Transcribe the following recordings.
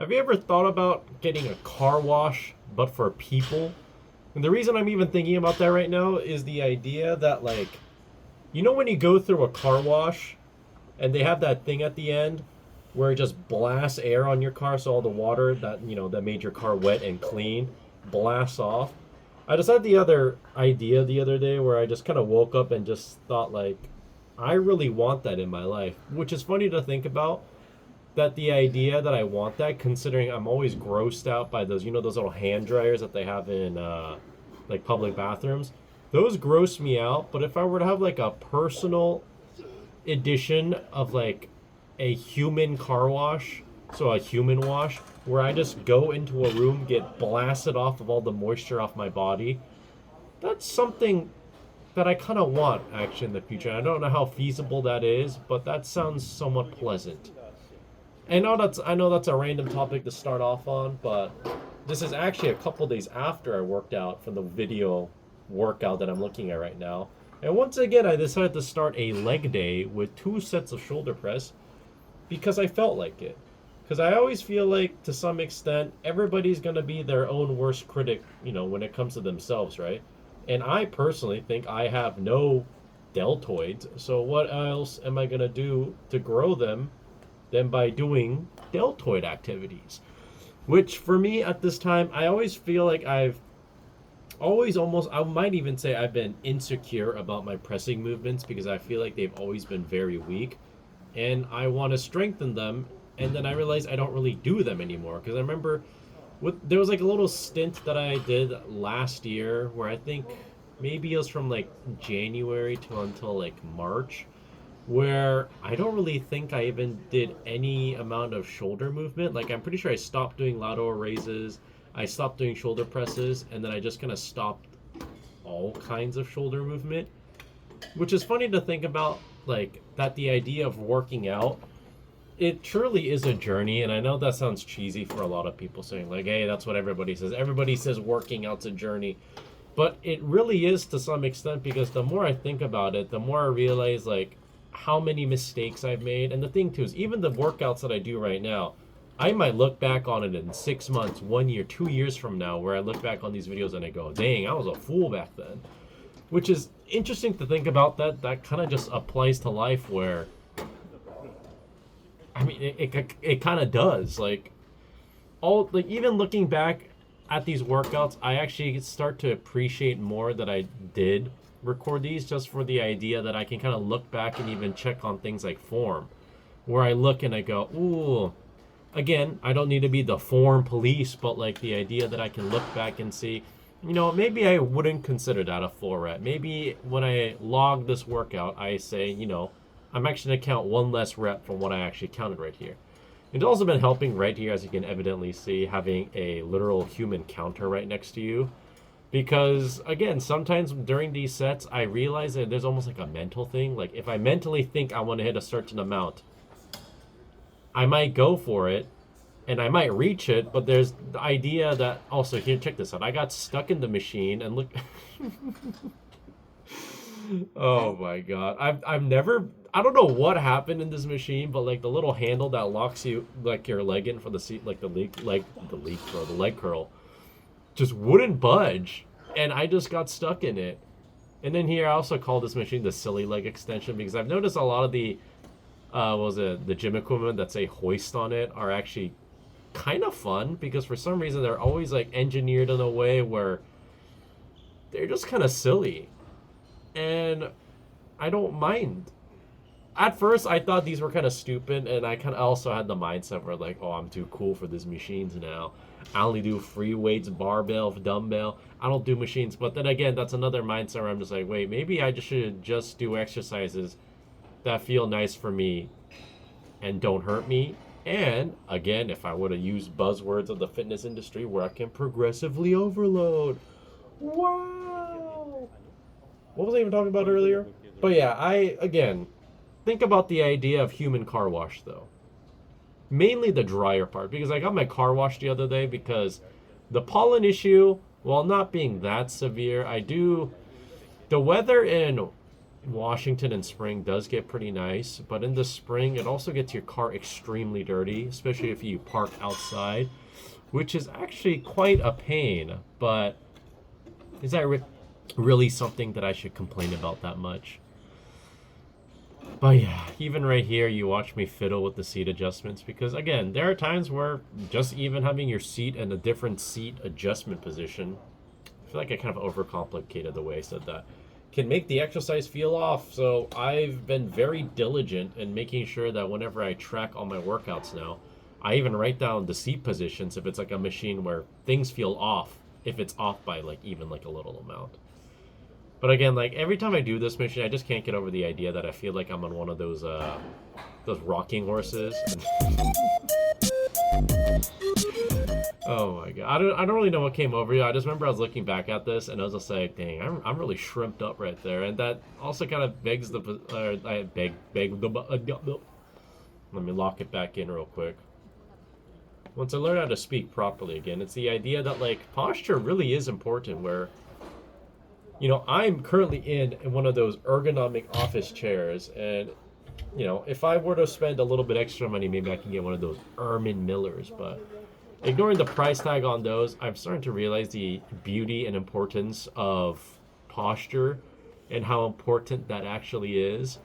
Have you ever thought about getting a car wash, but for people? And the reason I'm even thinking about that right now is the idea that, like, when you go through a car wash and they have that thing at the end where it just blasts air on your car so all the water that made your car wet and clean blasts off. I just had the other idea the other day where I just kind of woke up and just thought, like, I really want that in my life, which is funny to think about, that the idea that I want that, considering I'm always grossed out by those little hand dryers that they have in like public bathrooms. Those gross me out. But if I were to have like a personal edition of like a human car wash, so a human wash, where I just go into a room, get blasted off of all the moisture off my body, that's something that I kind of want actually in the future. I don't know how feasible that is, but that sounds somewhat pleasant. I know that's a random topic to start off on, but this is actually a couple days after I worked out from the video workout that I'm looking at right now. And once again, I decided to start a leg day with 2 sets of shoulder press because I felt like it. Because I always feel like, to some extent, everybody's going to be their own worst critic, when it comes to themselves, right? And I personally think I have no deltoids, so what else am I going to do to grow them than by doing deltoid activities? Which for me at this time, I always feel like I've always almost, I might even say I've been insecure about my pressing movements because I feel like they've always been very weak and I want to strengthen them. And then I realized I don't really do them anymore because I remember there was like a little stint that I did last year where I think maybe it was from like January to until like March, where I don't really think I even did any amount of shoulder movement. Like, I'm pretty sure I stopped doing lateral raises, I stopped doing shoulder presses, and then I just kind of stopped all kinds of shoulder movement. Which is funny to think about, like, that the idea of working out, it truly is a journey. And I know that sounds cheesy for a lot of people, saying, like, hey, that's what everybody says. Everybody says working out's a journey. But it really is to some extent, because the more I think about it, the more I realize, like, how many mistakes I've made. And the thing too is, even the workouts that I do right now, I might look back on it in 6 months, 1 year, 2 years from now, where I look back on these videos and I go, dang, I was a fool back then. Which is interesting to think about. That kind of just applies to life, where I mean it kind of does. Like, even looking back at these workouts, I actually start to appreciate more that I did record these, just for the idea that I can kind of look back and even check on things like form, where I look and I go, ooh, again, I don't need to be the form police, but like the idea that I can look back and see, maybe I wouldn't consider that a full rep. Maybe when I log this workout, I say, I'm actually going to count one less rep from what I actually counted right here. It's also been helping right here, as you can evidently see, having a literal human counter right next to you. Because, again, sometimes during these sets, I realize that there's almost like a mental thing. Like, if I mentally think I want to hit a certain amount, I might go for it, and I might reach it, but there's the idea that, also, here, check this out. I got stuck in the machine, and look... Oh my god. I've never... I don't know what happened in this machine, but, like, the little handle that locks you, like, your leg in for the seat, like, the leg curl, just wouldn't budge, and I just got stuck in it. And then here, I also call this machine the silly leg extension, because I've noticed a lot of the the gym equipment that say hoist on it are actually kind of fun, because for some reason they're always like engineered in a way where they're just kind of silly, and I don't mind. At first, I thought these were kind of stupid, and I kind of also had the mindset where, like, oh, I'm too cool for these machines now. I only do free weights, barbell, dumbbell. I don't do machines. But then again, that's another mindset where I'm just like, wait, maybe I should just do exercises that feel nice for me and don't hurt me. And, again, if I were to use buzzwords of the fitness industry, where I can progressively overload. Wow! What was I even talking about earlier? But yeah, again... think about the idea of human car wash, though. Mainly the dryer part, because I got my car washed the other day, because the pollen issue, while not being that severe, the weather in Washington in spring does get pretty nice, but in the spring it also gets your car extremely dirty, especially if you park outside, which is actually quite a pain. But is that really something that I should complain about that much? But yeah, even right here, you watch me fiddle with the seat adjustments because, again, there are times where just even having your seat in a different seat adjustment position, I feel like I kind of overcomplicated the way I said that, can make the exercise feel off. So I've been very diligent in making sure that whenever I track all my workouts now, I even write down the seat positions if it's like a machine where things feel off, if it's off by like even like a little amount. But again, like every time I do this mission, I just can't get over the idea that I feel like I'm on one of those rocking horses. Oh my god, I don't really know what came over you. I just remember I was looking back at this and I was just like, dang, I'm really shrimped up right there, and that also kind of begs the let me lock it back in real quick. Once I learn how to speak properly again, it's the idea that like posture really is important. Where I'm currently in one of those ergonomic office chairs, and if I were to spend a little bit extra money, maybe I can get one of those Ermin Millers. But ignoring the price tag on those, I'm starting to realize the beauty and importance of posture and how important that actually is.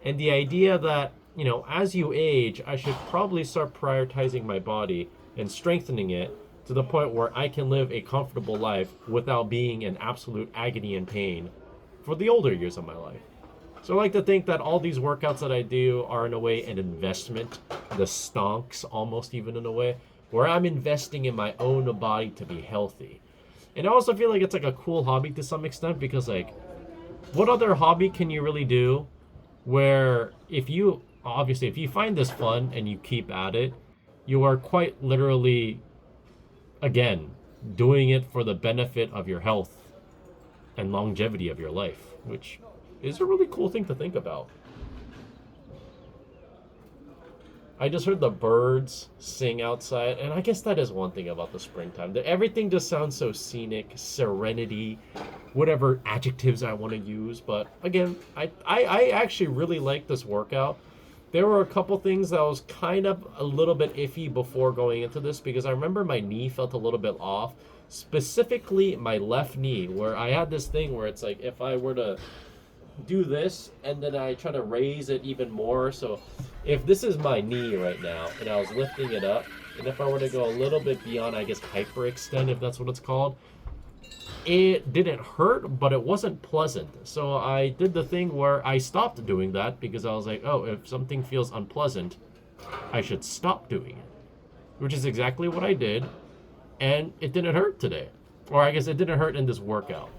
And the idea that, as you age, I should probably start prioritizing my body and strengthening it to the point where I can live a comfortable life without being in absolute agony and pain for the older years of my life. So I like to think that all these workouts that I do are in a way an investment, the stonks almost even in a way, where I'm investing in my own body to be healthy. And I also feel like it's like a cool hobby to some extent because like, what other hobby can you really do where if you find this fun and you keep at it, you are quite literally, again, doing it for the benefit of your health and longevity of your life, which is a really cool thing to think about. I just heard the birds sing outside, and I guess that is one thing about the springtime. That everything just sounds so scenic, serenity, whatever adjectives I want to use. But again, I actually really like this workout. There were a couple things that was kind of a little bit iffy before going into this because I remember my knee felt a little bit off, specifically my left knee, where I had this thing where it's like if I were to do this and then I try to raise it even more. So if this is my knee right now and I was lifting it up, and if I were to go a little bit beyond, I guess, hyperextend, if that's what it's called, it didn't hurt, but it wasn't pleasant. So I did the thing where I stopped doing that because I was like, oh, if something feels unpleasant, I should stop doing it, which is exactly what I did. And it didn't hurt today, or I guess it didn't hurt in this workout,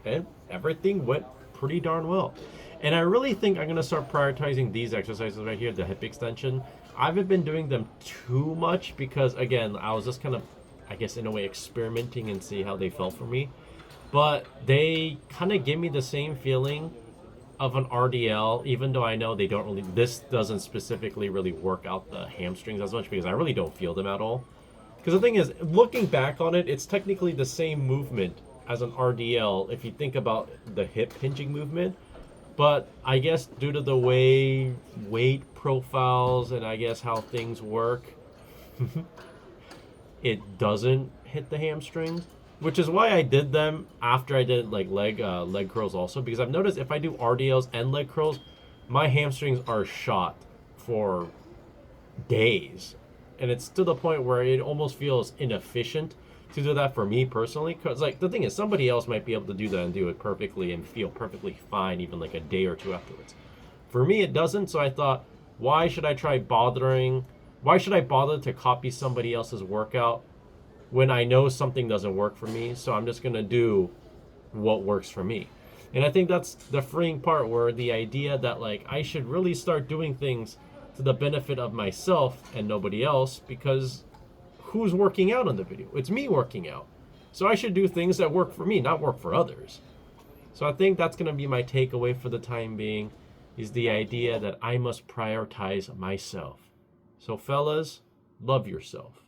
and everything went pretty darn well. And I really think I'm going to start prioritizing these exercises right here, the hip extension. I haven't been doing them too much because, again, I was just kind of, I guess, in a way experimenting and see how they felt for me. But they kind of give me the same feeling of an RDL, even though I know this doesn't specifically really work out the hamstrings as much because I really don't feel them at all. Because the thing is, looking back on it, it's technically the same movement as an RDL if you think about the hip hinging movement. But I guess due to the way weight profiles and I guess how things work, it doesn't hit the hamstrings, which is why I did them after I did like leg curls also, because I've noticed if I do RDLs and leg curls, my hamstrings are shot for days. And it's to the point where it almost feels inefficient to do that for me personally. Because like the thing is, somebody else might be able to do that and do it perfectly and feel perfectly fine even like a day or two afterwards. For me, it doesn't. So I thought, why should I bother to copy somebody else's workout when I know something doesn't work for me? So I'm just going to do what works for me. And I think that's the freeing part, where the idea that like I should really start doing things to the benefit of myself and nobody else, because who's working out on the video? It's me working out. So I should do things that work for me, not work for others. So I think that's going to be my takeaway for the time being, is the idea that I must prioritize myself. So fellas, love yourself.